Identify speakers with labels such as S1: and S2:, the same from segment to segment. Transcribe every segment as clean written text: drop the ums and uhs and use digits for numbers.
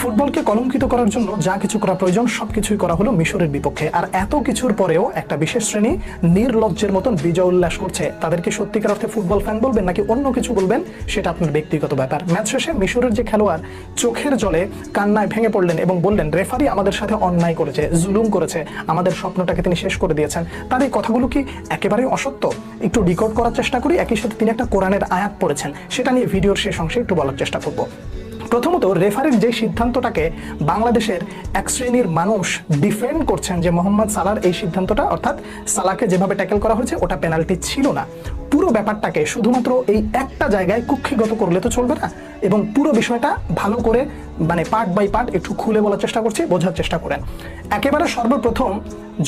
S1: ফুটবলকে কলঙ্কিত করার জন্য যা কিছু করা প্রয়োজন সবকিছুই করা হলো মিশরের বিপক্ষে। আর এত কিছুর পরেও একটা বিশেষ শ্রেণী নির্লজ্জের মতন বিজয় উল্লাস করছে। তাদেরকে সত্যিকার অর্থে ফুটবল ফ্যান বলবেন নাকি অন্য কিছু বলবেন সেটা আপনার ব্যক্তিগত ব্যাপার। ম্যাচ শেষে মিশরের যে খেলোয়াড় চোখের জলে কান্নায় ভেঙে পড়লেন এবং বললেন রেফারি আমাদের সাথে অন্যায় করেছে, জুলুম করেছে, আমাদের স্বপ্নটাকে তিনি শেষ করে দিয়েছেন। তার এই কথাগুলো কি একেবারেই অসত্য? একটু রেকর্ড করার চেষ্টা করি। একই সাথে তিনি একটা কোরআনের আয়াত পড়েছেন, সেটা নিয়ে ভিডিওর শেষ অংশে একটু বলার চেষ্টা করব। প্রথমত, রেফারির যে সিদ্ধান্তটাকে বাংলাদেশের এক শ্রেণীর মানুষ ডিফেন্ড করছেন যে মোহাম্মদ সালাহর এই সিদ্ধান্তটা, অর্থাৎ সালাহকে যেভাবে ট্যাকেল করা হয়েছে ওটা পেনাল্টি ছিল না। পুরো ব্যাপারটাকে শুধুমাত্র এই একটা জায়গায় কুক্ষিগত করলে তো চলবে না, এবং পুরো বিষয়টা ভালো করে মানে পার্ট বাই পার্ট একটু খুলে বলার চেষ্টা করছি, বোঝার চেষ্টা করেন। একেবারে সর্বপ্রথম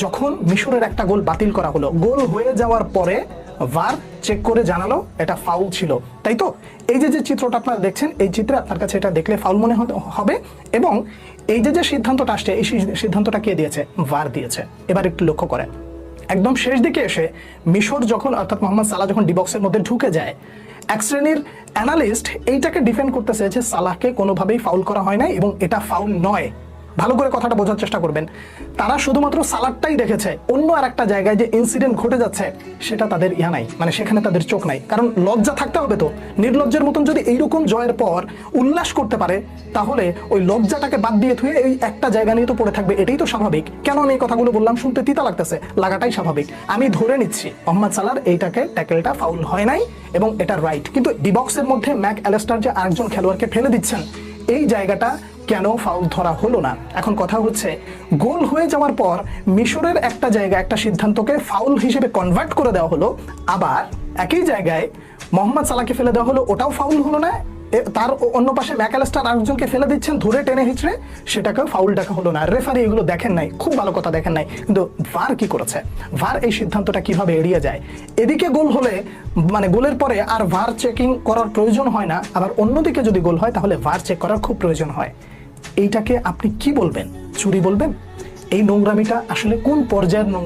S1: যখন মিশরের একটা গোল বাতিল করা হলো, গোল হয়ে যাওয়ার পরে ভার চেক করে জানালো এটা ফাউল ছিল, তাই তো? এই যে চিত্রটা আপনারা দেখছেন, এই চিত্রে আপনার কাছে এটা দেখলে ফাউল মনে হবে। এবং এই যে সিদ্ধান্তটা আসছে, এই সিদ্ধান্তটা কে দিয়েছে? ভার দিয়েছে। এবার একটু লক্ষ্য করেন, একদম শেষ দিকে এসে মিশর যখন, অর্থাৎ মোহাম্মদ সালাহ যখন ডিবক্সের মধ্যে ঢুকে যায়, এক শ্রেণীর অ্যানালিস্ট এইটাকে ডিফেন্ড করতেছে যে সালাহকে কোনোভাবেই ফাউল করা হয় না এবং এটা ফাউল নয়। ভালো করে কথাটা বোঝার চেষ্টা করবেন। তারা শুধুমাত্র সালাদটাই দেখেছে, অন্য আর একটা জায়গায় যে ইনসিডেন্ট ঘটে যাচ্ছে সেটা তাদের নাই, মানে সেখানে তাদের চোখ নাই। কারণ লজ্জা থাকতে হবে তো। নির্লজ্জের মতন যদি এইরকম জয়ের পর উল্লাস করতে পারে, তাহলে ওই লজ্জাটাকে বাদ দিয়ে থুয়ে এই একটা জায়গা নিয়ে তো পড়ে থাকবে, এটাই তো স্বাভাবিক। কেন আমি এই কথাগুলো বললাম? শুনতে তিতা লাগতেছে, লাগাটাই স্বাভাবিক। আমি ধরে নিচ্ছি মোহাম্মদ সালাহর এইটাকে ট্যাকেলটা ফাউল হয় নাই এবং এটা রাইট, কিন্তু ডিবক্সের মধ্যে ম্যাক অ্যালেস্টার যে আরেকজন খেলোয়াড়কে ফেলে দিচ্ছেন, এই জায়গাটা কেন ফাউল ধরা হলো না? এখন কথা হচ্ছে, গোল হয়ে যাওয়ার পর মিশরের একটা জায়গায় একটা সিদ্ধান্তকে ফাউল হিসেবে কনভার্ট করে দেওয়া হলো, আবার একই জায়গায় মোহাম্মদ সালাহকে ফেলে দেওয়া হলো, ওটাও ফাউল হলো না। তার অন্য পাশে ম্যাক অ্যালেস্টার আরেকজনকে ফেলে দিচ্ছেন ধরে টেনে হিচড়ে, সেটাকেও ফাউল ডাকা হলো না। রেফারি এগুলো দেখেন নাই, খুব ভালো কথা দেখেন নাই, কিন্তু ভার কি করেছে? ভার এই সিদ্ধান্তটা কিভাবে এড়িয়ে যায়? এদিকে গোল হলে মানে গোলের পরে আর ভার চেকিং করার প্রয়োজন হয় না, আবার অন্যদিকে যদি গোল হয় তাহলে ভার চেক করার খুব প্রয়োজন হয়। এইটাকে আপনি কি বলবেন? চুরি বলবেন? এই নোংরামিটা আসলে কোন পর্যায়ের নোংরা?